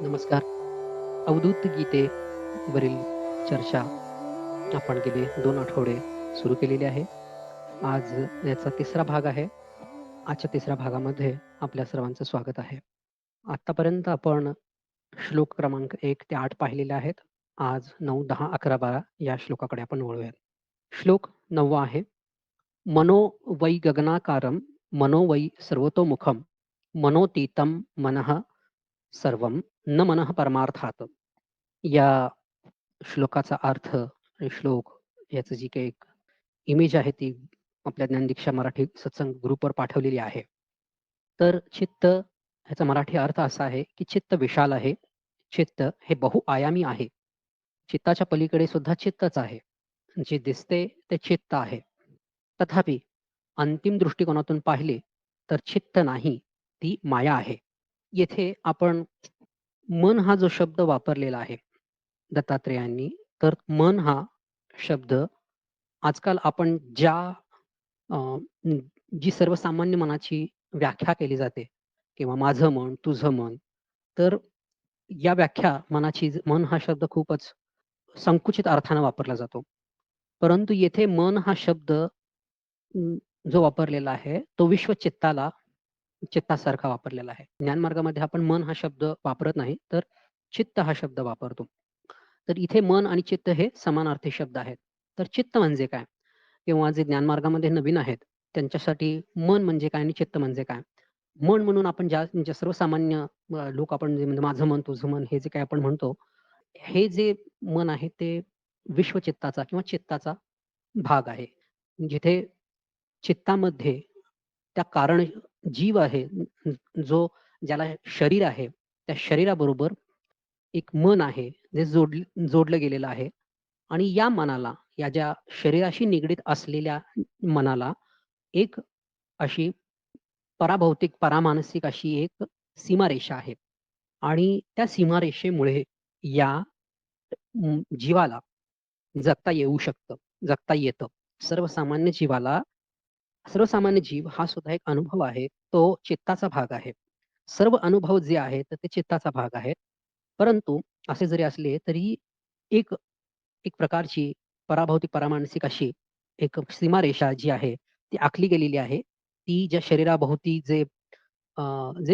नमस्कार. अवधूत गीतेवरील चर्चा आपण गेले 2 आठवडे सुरू केलेली आहे. आज याचा तिसरा भाग आहे. आजच्या तिसऱ्या भागामध्ये आपल्या सर्वांचं स्वागत आहे. आत्तापर्यंत आपण श्लोक क्रमांक 1 ते 8 पाहिलेले आहेत. आज 9, 10, 11, 12 या श्लोकाकडे आपण वळूयात. श्लोक 9वा आहे. मनो वै गगनाकारं मनो वै सर्वतोमुखं मनोतीतं मनः सर्वं न मनः परमार्थात. या श्लोकाचा अर्थ आणि श्लोक याचं जी काही एक इमेज आहे ती आपल्या ज्ञानदीक्षा मराठी सत्संग ग्रुपवर पाठवलेली आहे. तर चित्त ह्याचा मराठी अर्थ असा आहे, की चित्त विशाल आहे. चित्त हे बहुआयामी आहे. चित्ताच्या पलीकडे सुद्धा चित्तच आहे. जे दिसते ते चित्त आहे. तथापि अंतिम दृष्टिकोनातून पाहिले तर चित्त नाही, ती माया आहे. येथे आपण मन हा जो शब्द वापरलेला आहे दत्तात्रेयांनी, तर मन हा शब्द आजकाल आपण अ, न जी सर्वसामान्य मनाची व्याख्या केली जाते किंवा माझं मन, तुझं मन, तर या व्याख्या मन हा शब्द खूपच संकुचित अर्थानं वापरला जातो. परंतु येथे मन हा शब्द जो वापरलेला आहे, तो चित्तासारखा वापरलेला आहे. ज्ञानमार्गामध्ये आपण मन हा शब्द वापरत नाही, तर चित्त हा शब्द वापरतो. तर इथे मन आणि चित्त हे समानार्थी शब्द आहेत. तर चित्त म्हणजे काय? किंवा जे ज्ञानमार्गामध्ये नवीन आहेत, त्यांच्यासाठी मन म्हणजे काय आणि चित्त म्हणजे काय? मन म्हणून आपण ज्या सर्वसामान्य लोक आपण जे म्हणजे माझं मन, तुझं मन हे जे काही आपण म्हणतो, हे जे मन आहे ते विश्वचित्ताचा किंवा चित्ताचा भाग आहे. जिथे चित्तामध्ये त्या कारण जीव आहे, जो ज्याला शरीर आहे, त्या शरीराबरोबर एक मन आहे, जे जोडलं गेलेलं आहे आणि या मनाला, या ज्या शरीराशी निगडीत असलेल्या मनाला एक अशी पराभौतिक, परामानसिक अशी एक सीमारेषा आहे आणि त्या सीमारेषेमुळे या जीवाला जगता येऊ शकतं, जगता येतं. सर्वसामान्य जीवाला सर्वसामान्य जीव हा सुद्धा एक अनुभव आहे. तो चित्ताचा भाग आहे. सर्व अनुभव जे आहेत, तर ते चित्ताचा भाग आहेत. परंतु असे जरी असले तरी एक एक प्रकारची पराभौतिक, परामानसिक अशी एक सीमारेषा जी आहे, ती आखली गेलेली आहे. ती ज्या शरीराभोवती जे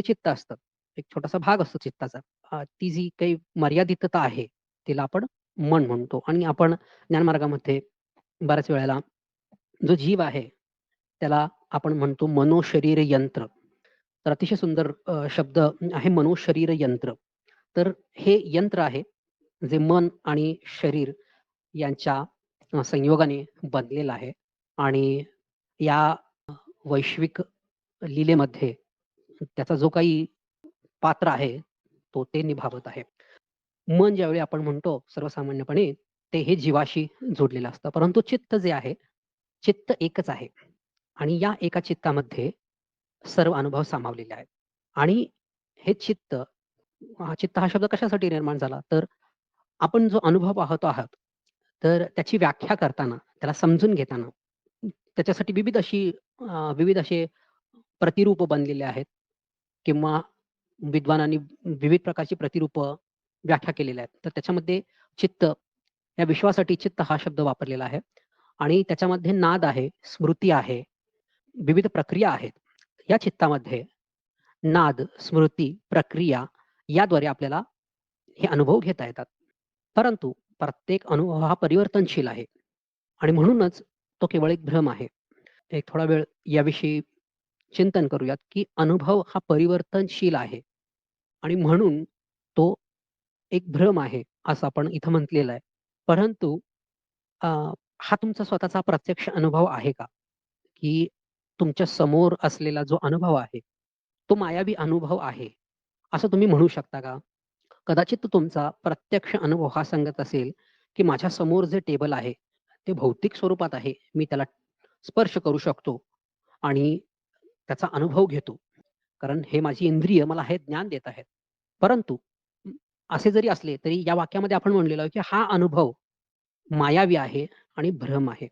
चित्त असतं, एक छोटासा भाग असतो चित्ताचा. ती जी काही मर्यादितता आहे, तिला आपण मन म्हणतो आणि आपण ज्ञानमार्गामध्ये बऱ्याच वेळेला जो जीव आहे, त्याला आपण म्हणतो मनोशरीर यंत्र. तर अतिशय सुंदर शब्द आहे मनोशरीर यंत्र. तर हे यंत्र आहे, जे मन आणि शरीर यांच्या संयोगाने बनलेलं आहे आणि या वैश्विक लीलेमध्ये त्याचा जो काही पात्र आहे, तो ते निभावत आहे. मन ज्यावेळी आपण म्हणतो सर्वसामान्यपणे, ते हे जीवाशी जोडलेलं असतं. परंतु चित्त जे आहे, चित्त एकच आहे आणि या एका चित्तामध्ये सर्व अनुभव सामावलेले आहेत आणि हे चित्त हा शब्द कशासाठी निर्माण झाला? तर आपण जो अनुभव पाहतो आहात, तर त्याची व्याख्या करताना, त्याला समजून घेताना, त्याच्यासाठी विविध असे प्रतिरूप बनलेले आहेत किंवा विद्वानांनी विविध प्रकारची प्रतिरूपं व्याख्या केलेल्या आहेत. तर त्याच्यामध्ये चित्त या विश्वासाठी चित्त हा शब्द वापरलेला आहे आणि त्याच्यामध्ये नाद आहे, स्मृती आहे, विविध प्रक्रिया आहेत. या चित्तामध्ये नाद, स्मृती, प्रक्रिया याद्वारे आपल्याला हे अनुभव घेता येतात. परंतु प्रत्येक अनुभव हा परिवर्तनशील आहे आणि म्हणूनच तो केवळ एक भ्रम आहे. एक थोडा वेळ याविषयी चिंतन करूयात, की अनुभव हा परिवर्तनशील आहे आणि म्हणून तो एक भ्रम आहे, असं आपण इथं म्हटलेलं आहे. परंतु अ, हा तुमचा स्वतःचा प्रत्यक्ष अनुभव आहे का? की तुमच्या समोर असलेला जो अनुभव आहे, तो मायावी अनुभव आहे, असं तुम्ही म्हणू शकता का? कदाचित तुमचा प्रत्यक्ष अनुभव हा सांगत असेल, की माझ्यासमोर जे टेबल आहे, ते भौतिक स्वरूपात आहे. मी त्याला स्पर्श करू शकतो आणि त्याचा अनुभव घेतो. कारण हे माझी इंद्रिय मला हे ज्ञान देत आहेत. परंतु अ, असे जरी असले तरी या वाक्यामध्ये आपण म्हणलेलो आहे, की हा अनुभव मायावी आहे आणि भ्रम आहे.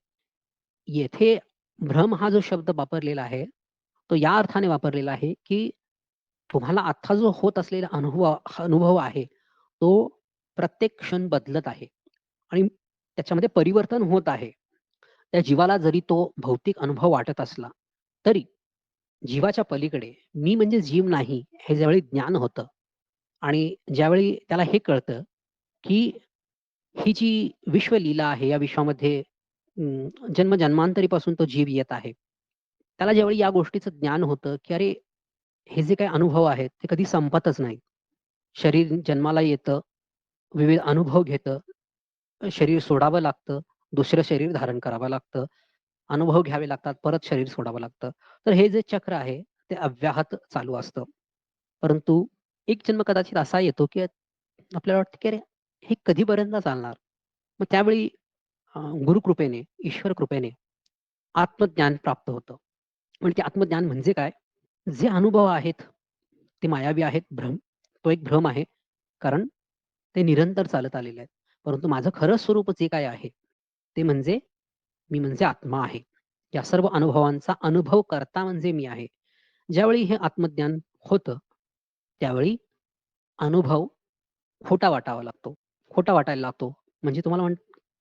येथे भ्रम हा जो शब्द वापरलेला आहे, तो या अर्थाने वापरलेला आहे, की तुम्हाला आता जो होत असलेला अनुभव आहे, तो प्रत्येक क्षण बदलत आहे आणि त्याच्यामध्ये परिवर्तन होत आहे. त्या जीवाला जरी तो भौतिक अनुभव वाटत असला, तरी जीवाच्या पलीकडे मी म्हणजे जीव नाही, हे ज्यावेळी ज्ञान होतं आणि ज्यावेळी त्याला हे कळतं, की ही जी विश्वलीला आहे, या विश्वामध्ये जन्मजन्मांतरीपासून तो जीव येत आहे. त्याला ज्यावेळी या गोष्टीचं ज्ञान होतं, की अरे, हे जे काही अनुभव आहेत, ते कधी संपतच नाहीत. शरीर जन्माला येतं, विविध अनुभव घेतं, शरीर सोडावं लागतं, दुसरं शरीर धारण करावं लागतं, अनुभव घ्यावे लागतात, परत शरीर सोडावं लागतं. तर हे जे चक्र आहे, ते अव्याहत चालू असतं. परंतु एक जन्म कदाचित असा येतो, की आपल्याला वाटतं, की अरे, हे कधीपर्यंत चालणार? मग त्यावेळी गुरुकृपेने, ईश्वर कृपेने आत्मज्ञान प्राप्त होतं. आणि ते आत्मज्ञान म्हणजे काय? जे अनुभव आहेत, ते मायावी आहेत. तो एक भ्रम आहे. कारण ते निरंतर चालत आलेले आहेत. परंतु माझं खरं स्वरूप जे काय आहे, ते म्हणजे मी म्हणजे आत्मा आहे. या सर्व अनुभवांचा अनुभव करता म्हणजे मी आहे. ज्यावेळी हे आत्मज्ञान होतं, त्यावेळी अनुभव खोटा वाटावा लागतो. खोटा वाटायला लागतो. म्हणजे तुम्हाला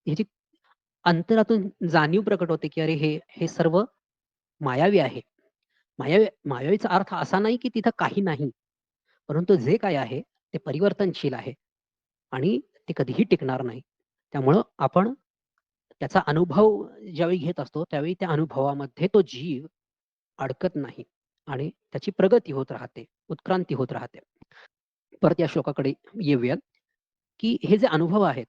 ह्याची अंतरातून जाणीव प्रकट होते, की अरे हे सर्व मायावी आहे. मायावीचा अर्थ असा नाही, की तिथं काही नाही. परंतु जे काही आहे ते परिवर्तनशील आहे आणि ते कधीही टिकणार नाही. त्यामुळं आपण त्याचा अनुभव ज्यावेळी घेत असतो, त्यावेळी त्या अनुभवामध्ये तो जीव अडकत नाही आणि त्याची प्रगती होत राहते, उत्क्रांती होत राहते. परत या श्लोकाकडे येऊयात, की हे जे अनुभव आहेत,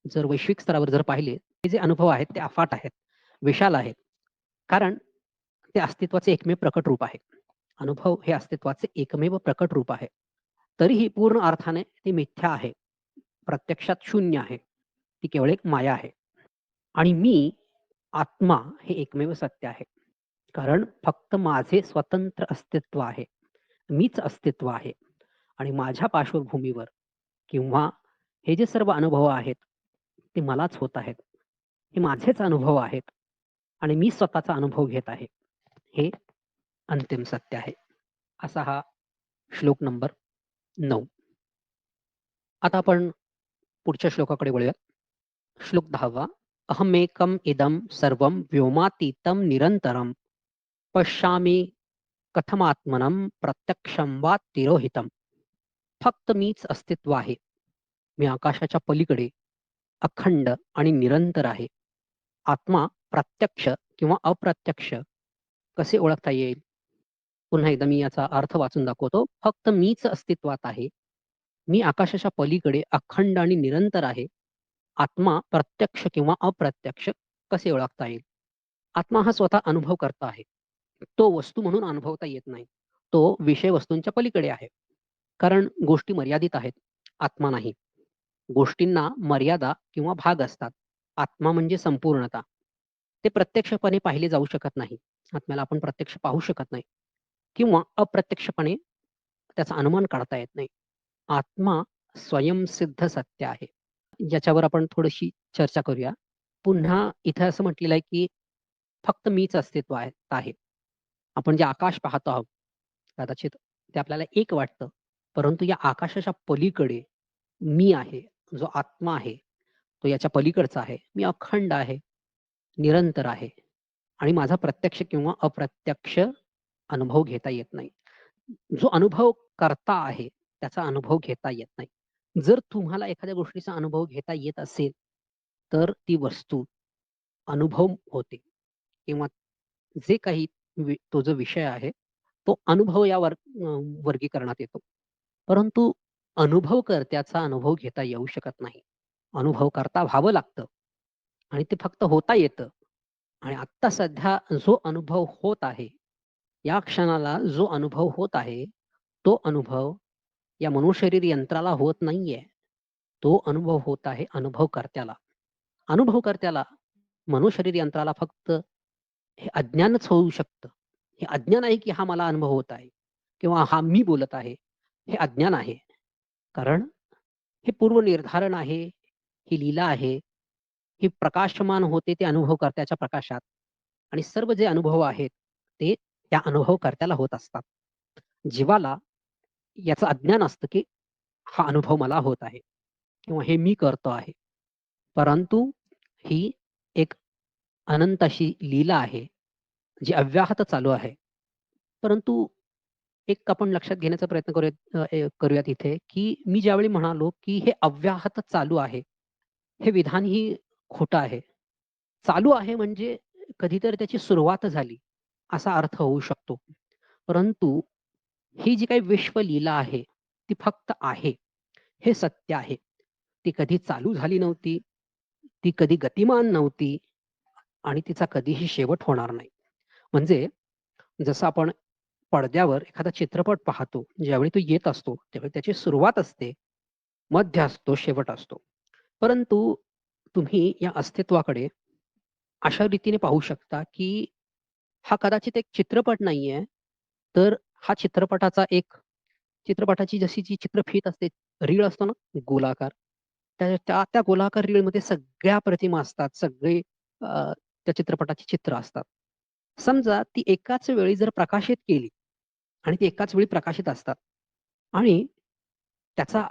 जर वैश्विक स्तरावर जर पाहिले, हे जे अनुभव आहेत ते अफाट आहेत, विशाल आहेत. कारण ते अस्तित्वाचे एकमेव प्रकट रूप आहे. अनुभव हे अस्तित्वाचे एकमेव प्रकट रूप आहे. तरीही पूर्ण अर्थाने ते मिथ्या आहे. प्रत्यक्षात शून्य आहे. ती केवळ एक माया आहे. आणि मी, आत्मा हे एकमेव सत्य आहे. कारण फक्त माझे स्वतंत्र अस्तित्व आहे. मीच अस्तित्व आहे आणि माझ्या पार्श्वभूमीवर किंवा हे जे सर्व अनुभव आहेत, ते मलाच होत आहेत. हे माझेच अनुभव आहेत आणि मी स्वतःचा अनुभव घेत आहे. हे अंतिम सत्य आहे. असा हा श्लोक नंबर 9. आता आपण पुढच्या श्लोकाकडे वळूया. श्लोक 10वा. अहमेकम इदं सर्वं व्योमातीतं निरंतरं पश्यामी कथमात्मनं प्रत्यक्षं वा तिरोहितं. फक्त मीच अस्तित्व आहे. मी आकाशाच्या पलीकडे अखंड आणि निरंतर आहे. आत्मा प्रत्यक्ष किंवा अप्रत्यक्ष कसे ओळखता येईल? पुन्हा एकदा मी याचा अर्थ वाचून दाखवतो. फक्त मीच अस्तित्वात आहे. मी आकाशाच्या पलीकडे अखंड आणि निरंतर आहे. आत्मा प्रत्यक्ष किंवा अप्रत्यक्ष कसे ओळखता येईल? आत्मा हा स्वतः अनुभव करता आहे. तो वस्तू म्हणून अनुभवता येत नाही. तो विषय वस्तूंच्या पलीकडे आहे. कारण गोष्टी मर्यादित आहेत. आत्मा नाही. गोष्टींना मर्यादा किंवा भाग असतात. आत्मा म्हणजे संपूर्णता. ते प्रत्यक्षपणे पाहिले जाऊ शकत नाही. आत्म्याला आपण प्रत्यक्ष पाहू शकत नाही किंवा अप्रत्यक्षपणे त्याचा अनुमान काढता येत नाही. आत्मा स्वयंसिद्ध सत्य आहे. याच्यावर आपण थोडीशी चर्चा करूया. पुन्हा इथे असं म्हटलेलं आहे, की फक्त मीच अस्तित्व आहे. आपण जे आकाश पाहतो आहोत, कदाचित ते आपल्याला एक वाटतं. परंतु या आकाशाच्या पलीकडे मी आहे. जो आत्मा आहे, तो याच्या पलीकडचा आहे. मी अखंड आहे, निरंतर आहे आणि माझा प्रत्यक्ष किंवा अप्रत्यक्ष अनुभव घेता येत नाही. जो अनुभव करता आहे, त्याचा अनुभव घेता येत नाही. जर तुम्हाला एखाद्या गोष्टीचा अनुभव घेता येत असेल, तर ती वस्तू अनुभव होते किंवा जे काही तो जो विषय आहे, तो अनुभव या वर्गीकरणात येतो. परंतु अनुभवकर्त्याचा अनुभव घेता येऊ शकत नाही. अनुभवकर्ता व्हावं लागतं आणि ते फक्त होता येतं आणि आत्ता सध्या जो अनुभव होत आहे, या क्षणाला जो अनुभव होत आहे, तो अनुभव या मनुशरीर यंत्राला होत नाहीये. तो अनुभव होत आहे अनुभवकर्त्याला. अनुभवकर्त्याला, मनुशरीर यंत्राला फक्त हे अज्ञानच होऊ शकतं. हे अज्ञान आहे, की हा मला अनुभव होत आहे किंवा हा मी बोलत आहे. हे अज्ञान आहे. कारण हे पूर्वनिर्धारण आहे, ही लीला आहे. ही प्रकाशमान होते ते अनुभवकर्त्याच्या प्रकाशात आणि सर्व जे अनुभव आहेत, ते त्या अनुभवकर्त्याला होत असतात. जीवाला याचं अज्ञान असतं, की हा अनुभव मला होत आहे किंवा हे मी करतो आहे. परंतु ही एक अनंत अशी लीला आहे, जी अव्याहत चालू आहे. परंतु एक आपण लक्षात घेण्याचा प्रयत्न करूयात इथे, की मी ज्यावेळी म्हणालो, की हे अव्याहत चालू आहे, हे विधानही खोटं आहे. चालू आहे म्हणजे कधीतरी त्याची सुरुवात झाली, असा अर्थ होऊ शकतो. परंतु ही जी काही विश्वलीला आहे, ती फक्त आहे, हे सत्य आहे. ती कधी चालू झाली नव्हती, ती कधी गतिमान नव्हती आणि तिचा कधीही शेवट होणार नाही. म्हणजे जसं आपण पडद्यावर एखादा चित्रपट पाहतो, ज्यावेळी तो येत असतो, त्यावेळी त्याची सुरुवात असते, मध्य असतो, शेवट असतो. परंतु तुम्ही या अस्तित्वाकडे अशा रीतीने पाहू शकता, की हा कदाचित एक चित्रपट नाहीये, तर हा चित्रपटाची जशी जी चित्रफीत असते, रीळ असतो ना गोलाकार, त्या गोलाकार रीळमध्ये सगळ्या प्रतिमा असतात. त्या चित्रपटाची चित्र असतात. समजा ती एकाच वेळी जर प्रकाशित केली आणि ती एकाच वेळी प्रकाशित असतात आणि त्याचा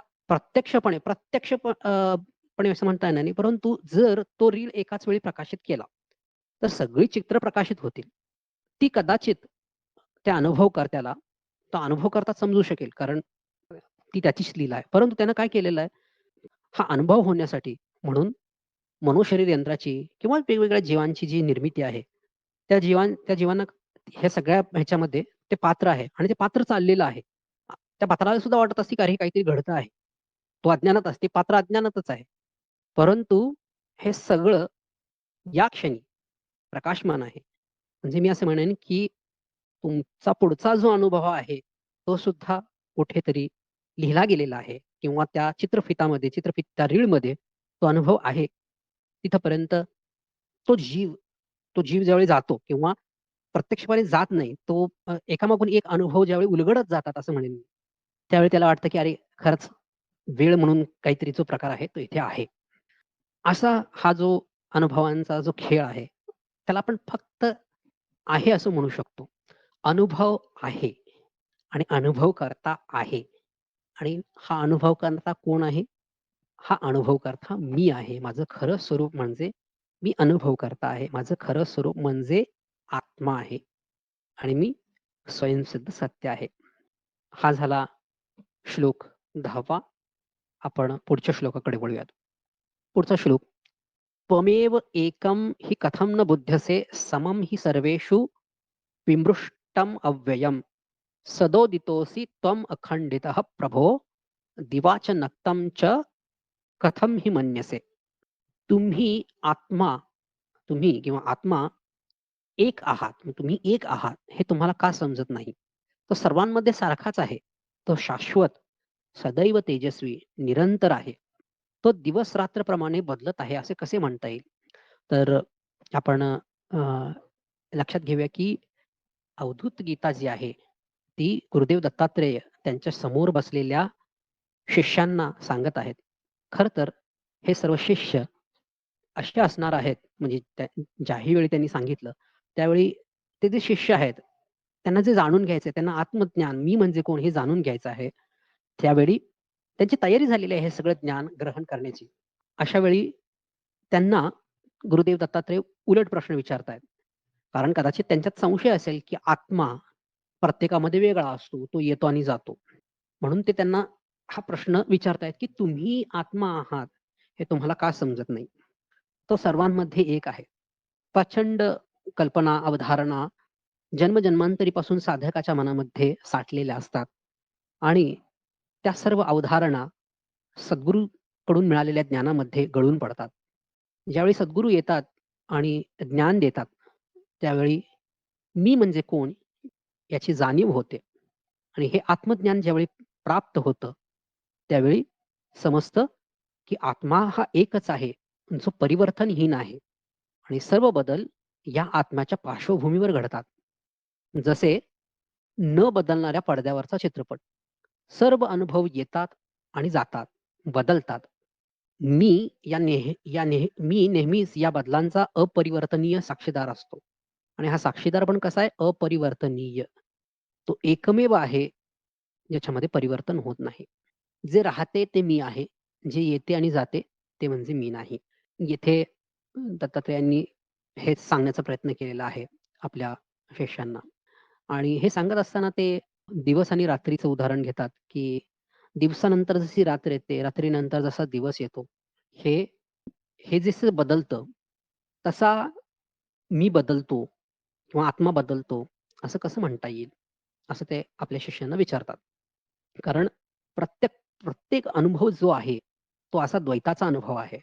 पणे असं म्हणता येणार नाही. परंतु जर तो रील एकाच वेळी प्रकाशित केला, तर सगळी चित्र प्रकाशित होतील. ती कदाचित त्या अनुभवकर्त्याला तो अनुभवकर्ता समजू शकेल, कारण ती त्याचीच लीला आहे. परंतु त्यानं काय केलेलं आहे, हा अनुभव होण्यासाठी म्हणून मनोशरीर यंत्राची किंवा वेगवेगळ्या जीवांची जी निर्मिती आहे, त्या जीवांना ह्या सगळ्या ह्याच्यामध्ये ते पात्र आहे आणि ते पात्र चाललेलं आहे. त्या पात्राला सुद्धा वाटत असते की अरे काहीतरी घडतं आहे. तो अज्ञानात असते, पात्र अज्ञानातच आहे. परंतु हे सगळं या क्षणी प्रकाशमान आहे. म्हणजे मी असं म्हणेन की तुमचा पुढचा जो अनुभव आहे, तो सुद्धा कुठेतरी लिहिला गेलेला आहे किंवा त्या त्या रीळमध्ये तो अनुभव आहे. तिथपर्यंत तो जीव तो जीव ज्यावेळी जातो किंवा प्रत्यक्षपणे जात नाही, तो एकामागून एक अनुभव ज्यावेळी उलगडत जातात असं म्हणेन मी. त्यावेळी त्याला वाटतं की अरे खरंच वेळ म्हणून काहीतरी जो प्रकार आहे, तो इथे आहे. असा हा जो अनुभवांचा जो खेळ आहे, त्याला आपण फक्त आहे असं म्हणू शकतो. अनुभव आहे आणि अनुभवकर्ता आहे आणि हा अनुभवकर्ता कोण आहे? हा अनुभवकर्ता मी आहे. माझं खरं स्वरूप म्हणजे मी अनुभवकर्ता आहे. माझं खरं स्वरूप म्हणजे आत्मा आहे आणि मी स्वयंसिद्ध सत्य आहे. हा झाला श्लोक 10वा. आपण पुढच्या श्लोकाकडे वळूयात. पुढचा श्लोक. त्वमेव एकं हि कथं न बुध्यसे समं हि सर्वेषु विमृष्टम अव्ययम् सदोदितोऽसि त्वम् अखंडितः प्रभो दिवा च नक्तं च कथं हि मन्यसे. तुम्ही आत्मा तुम्ही किंवा आत्मा एक आहात. तुम्ही एक आहात हे तुम्हाला का समजत नाही? तो सर्वांमध्ये सारखाच आहे. तो शाश्वत, सदैव तेजस्वी, निरंतर आहे. तो दिवस-रात्रप्रमाणे बदलत आहे असे कसे म्हणता येईल? तर आपण लक्षात घेऊया की अवधूत गीता जी आहे, ती गुरुदेव दत्तात्रेय त्यांच्या समोर बसलेल्या शिष्यांना सांगत आहेत. खरं तर हे सर्व शिष्य असे असणार आहेत, म्हणजे ज्याही वेळी त्यांनी सांगितलं, त्यावेळी ते जे शिष्य आहेत, त्यांना जे जाणून घ्यायचंय, त्यांना आत्मज्ञान, मी म्हणजे कोण हे जाणून घ्यायचं आहे. त्यावेळी त्यांची तयारी झालेली आहे हे सगळं ज्ञान ग्रहण करण्याची. अशा वेळी त्यांना गुरुदेव दत्तात्रेय उलट प्रश्न विचारतायत. कारण कदाचित त्यांच्यात संशय असेल, की आत्मा प्रत्येकामध्ये वेगळा असतो. तो येतो आणि जातो. म्हणून ते त्यांना हा प्रश्न विचारतायत, की तुम्ही आत्मा आहात, हे तुम्हाला का समजत नाही? तो सर्वांमध्ये एक आहे. प्रचंड कल्पना, अवधारणा जन्मजन्मांतरीपासून साधकाच्या मनामध्ये साठलेल्या असतात आणि त्या सर्व अवधारणा सद्गुरूकडून मिळालेल्या ज्ञानामध्ये गळून पडतात. ज्यावेळी सद्गुरू येतात आणि ज्ञान देतात, त्यावेळी मी म्हणजे कोण याची जाणीव होते आणि हे आत्मज्ञान ज्यावेळी प्राप्त होतं, त्यावेळी समजतं, की आत्मा हा एकच आहे, जो परिवर्तनहीन आहे आणि सर्व बदल या आत्म्याच्या पार्श्वभूमीवर घडतात. जसे न बदलणाऱ्या पडद्यावरचा चित्रपट. सर्व अनुभव येतात आणि जातात, बदलतात. मी नेहमीच या बदलांचा अपरिवर्तनीय साक्षीदार असतो आणि हा साक्षीदार पण कसा आहे? अपरिवर्तनीय. तो एकमेव आहे, ज्याच्यामध्ये परिवर्तन होत नाही. जे राहते ते मी आहे. जे येते आणि जाते ते म्हणजे मी नाही. येथे दत्तात्रेयांनी हेच सांगण्याचा प्रयत्न केलेला आहे आपल्या शिष्यांना. आणि हे सांगत असताना ते दिवस आणि रात्रीचं उदाहरण घेतात, की दिवसानंतर जशी रात्र येते, रात्रीनंतर जसा दिवस येतो. हे हे जसं बदलतं, तसा मी बदलतो किंवा आत्मा बदलतो, असं कसं म्हणता येईल? असं ते आपल्या शिष्यांना विचारतात. कारण प्रत्येक प्रत्येक अनुभव जो आहे, तो असा द्वैताचा अनुभव आहे.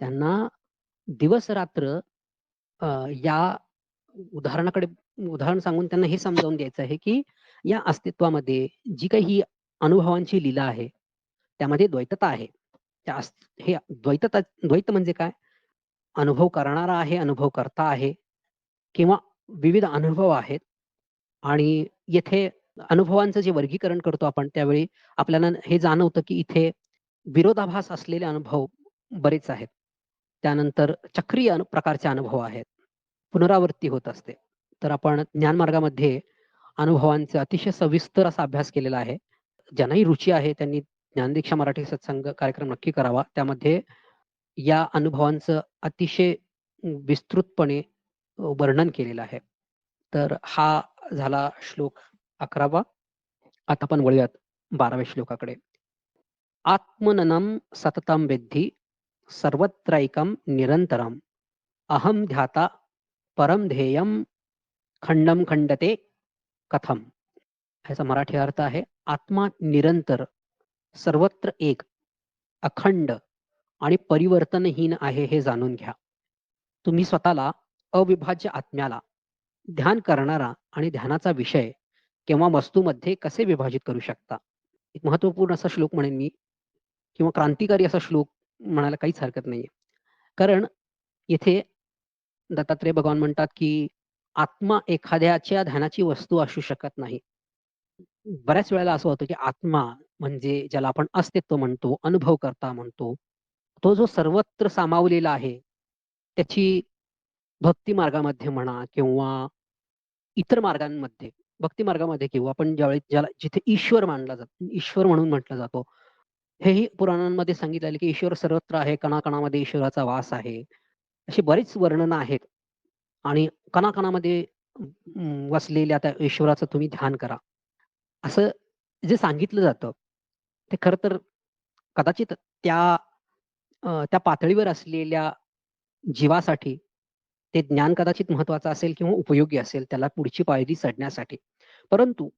त्यांना दिवस-रात्र अ, या उदाहरणाकडे उदाहरण सांगून त्यांना हे समजावून द्यायचं आहे, की या अस्तित्वामध्ये जी काही ही अनुभवांची लीला आहे, त्यामध्ये द्वैतता आहे. त्या अस हे द्वैत म्हणजे काय? अनुभव करणारा आहे, अनुभवकर्ता आहे किंवा विविध अनुभव आहेत आणि येथे अनुभवांचं जे वर्गीकरण करतो आपण त्यावेळी आपल्याला हे जाणवतं, की इथे विरोधाभास असलेले अनुभव बरेच आहेत. त्यानंतर चक्रीय प्रकारचे अनुभव आहेत. पुनरावृत्ती होत असते. तर आपण ज्ञानमार्गामध्ये अनुभवांचा अतिशय सविस्तर असा अभ्यास केलेला आहे. ज्यांनाही रुची आहे त्यांनी ज्ञानदीक्षा मराठी सत्संग कार्यक्रम नक्की करावा. त्यामध्ये या अनुभवांचं अतिशय विस्तृतपणे वर्णन केलेलं आहे. तर हा झाला श्लोक 11वा. आता आपण वळूयात 12व्या श्लोकाकडे. आत्मननं सततं विद्धि सर्वत्रैकं निरन्तरम् अहं ध्याता परम ध्येयं खंडम खंडते कथम. ह्याचा मराठी अर्थ आहे आत्मा निरंतर, सर्वत्र एक, अखंड आणि परिवर्तनहीन आहे हे जाणून घ्या. तुम्ही स्वतःला अविभाज्य आत्म्याला ध्यान करणारा आणि ध्यानाचा विषय किंवा वस्तूमध्ये कसे विभाजित करू शकता? एक महत्त्वपूर्ण असा श्लोक म्हणेन मी किंवा क्रांतिकारी असा श्लोक म्हणायला काहीच हरकत नाहीये. कारण येथे दत्तात्रेय भगवान म्हणतात, की आत्मा एखाद्याच्या ध्यानाची वस्तू असू शकत नाही. बऱ्याच वेळेला असं होतं, की आत्मा म्हणजे ज्याला आपण अस्तित्व म्हणतो, अनुभवकर्ता म्हणतो, तो जो सर्वत्र सामावलेला आहे, त्याची भक्ती मार्गामध्ये म्हणा किंवा इतर मार्गांमध्ये, भक्ती मार्गामध्ये किंवा आपण ज्यावेळी ज्याला जिथे ईश्वर मानला जातो, ईश्वर म्हणून म्हटलं जातो. हेही पुराणांमध्ये सांगितलेलं आहे, की ईश्वर सर्वत्र आहे, कणाकणामध्ये ईश्वराचा वास आहे. अशी बरीच वर्णनं आहेत आणि कणाकणामध्ये वसलेल्या त्या ईश्वराचं तुम्ही ध्यान करा. असं जे सांगितलं जातं, ते खरं तर कदाचित त्या त्या पातळीवर असलेल्या जीवासाठी ते ज्ञान कदाचित महत्त्वाचं असेल किंवा उपयोगी असेल त्याला पुढची पायरी चढण्यासाठी. परंतु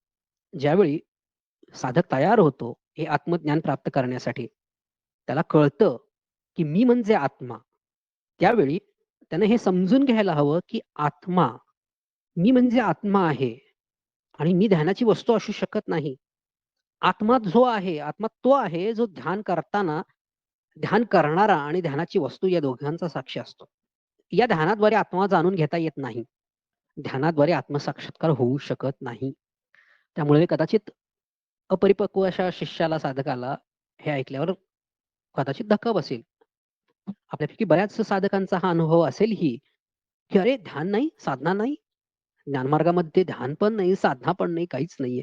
ज्यावेळी साधक तयार होतो हे आत्मज्ञान प्राप्त करण्यासाठी, त्याला कळतं, की मी म्हणजे आत्मा. त्यावेळी त्यानं हे समजून घ्यायला हवं, की आत्मा, मी म्हणजे आत्मा आहे आणि मी ध्यानाची वस्तू असू शकत नाही. आत्मा जो आहे, आत्मा तो आहे जो ध्यान करताना ध्यान करणारा आणि ध्यानाची वस्तू या दोघांचा साक्षी असतो. या ध्यानाद्वारे आत्मा जाणून घेता येत नाही. ध्यानाद्वारे आत्मसाक्षात्कार होऊ शकत नाही. त्यामुळे कदाचित अपरिपक्व अशा शिष्याला, साधकाला हे ऐकल्यावर कदाचित धक्का बसेल. आपल्यापैकी बऱ्याच साधकांचा हा अनुभव असेलही, की "अरे ध्यान नाही, साधना नाही, ज्ञानमार्गामध्ये ध्यान पण नाही, साधना पण नाही, काहीच नाहीये.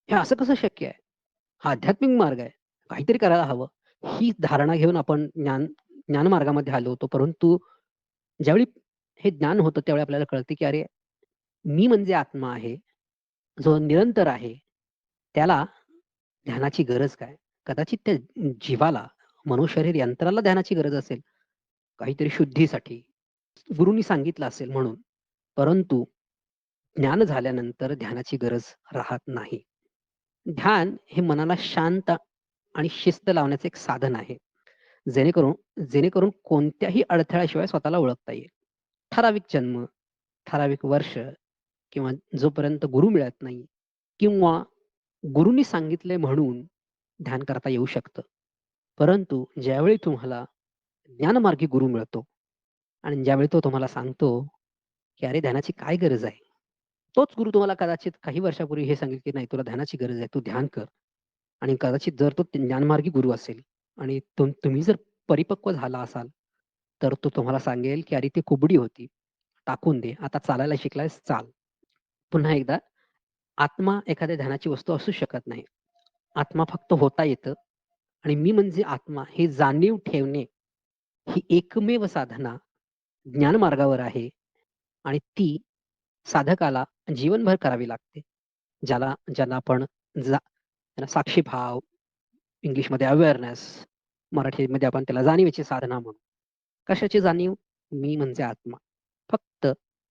हे असं कसं शक्य आहे? हा आध्यात्मिक मार्ग आहे. काहीतरी करायला हवं." ही धारणा घेऊन आपण ज्ञानमार्गामध्ये आलो होतो. परंतु ज्यावेळी हे ज्ञान होतं त्यावेळी आपल्याला कळते, की अरे मी म्हणजे आत्मा आहे, जो निरंतर आहे. त्याला ध्यानाची गरज काय? कदाचित त्या जीवाला, मनोशरीर यंत्राला ध्यानाची गरज असेल, काहीतरी शुद्धीसाठी. गुरूंनी सांगितलं असेल म्हणून. परंतु ज्ञान झाल्यानंतर ध्यानाची गरज राहत नाही. ध्यान हे मनाला शांत आणि शिस्त लावण्याचं एक साधन आहे. जेणेकरून जेणेकरून कोणत्याही अडथळ्याशिवाय स्वतःला ओळखता येईल. ठराविक जन्म, ठराविक वर्ष किंवा जोपर्यंत गुरु मिळत नाही किंवा गुरूंनी सांगितलंय म्हणून ध्यान करता येऊ शकतं. परंतु ज्यावेळी तुम्हाला ज्ञानमार्गी गुरु मिळतो आणि ज्यावेळी तो तुम्हाला सांगतो, की "अरे ध्यानाची काय गरज आहे?" तोच गुरु तुम्हाला कदाचित काही वर्षापूर्वी हे सांगेल, की "नाही तुला ध्यानाची गरज आहे. तू ध्यान कर." आणि कदाचित जर तो ज्ञानमार्गी गुरु असेल आणि तुम्ही जर परिपक्व झाला असाल, तर तो तुम्हाला सांगेल, की "अरे ती कुबडी होती. टाकून दे. आता चालायला शिकलायस चाल." पुन्हा एकदा आत्मा एखाद्या ध्यानाची वस्तू असू शकत नाही. आत्मा फक्त होता येतं आणि मी म्हणजे आत्मा हे जाणीव ठेवणे ही एकमेव साधना ज्ञानमार्गावर आहे आणि ती साधकाला जीवनभर करावी लागते. ज्याला आपण त्याला साक्षीभाव, इंग्लिशमध्ये अवेअरनेस, मराठीमध्ये आपण त्याला जाणीवेची साधना म्हणू. कशाची जाणीव? मी म्हणजे आत्मा. फक्त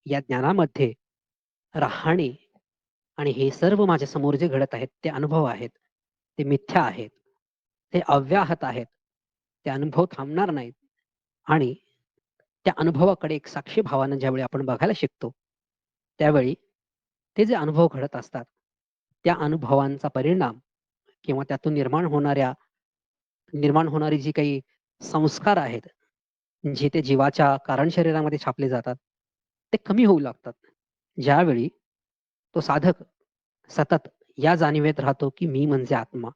या ज्ञानामध्ये राहणे आणि हे सर्व माझ्या समोर जे घडत आहेत ते अनुभव आहेत. ते मिथ्या आहेत. ते अव्याहत आहेत. ते अनुभव थांबणार नाहीत आणि त्या अनुभवाकडे एक साक्षी भावानं ज्यावेळी आपण बघायला शिकतो, त्यावेळी ते जे अनुभव घडत असतात, त्या अनुभवांचा परिणाम किंवा त्यातून निर्माण होणारी जी काही संस्कार आहेत, जे ते जीवाच्या कारण शरीरामध्ये छापले जातात, ते कमी होऊ लागतात. ज्यावेळी तो साधक सतत या जाणीवेत राहतो, की मी म्हणजे आत्मा.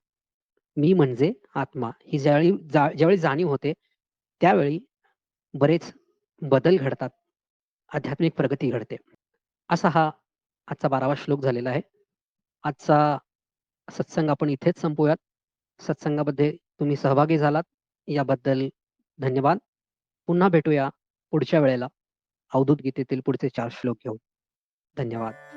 मी म्हणजे आत्मा. ही ज्यावेळी जाणीव होते, त्यावेळी बरेच बदल घडतात. आध्यात्मिक प्रगती घडते. असा हा आजचा 12वा श्लोक झालेला आहे. आजचा सत्संग आपण इथेच संपवूयात. सत्संगामध्ये तुम्ही सहभागी झालात याबद्दल धन्यवाद. पुन्हा भेटूया पुढच्या वेळेला अवधूत गीतेतील पुढचे 4 श्लोक घेऊन. धन्यवाद.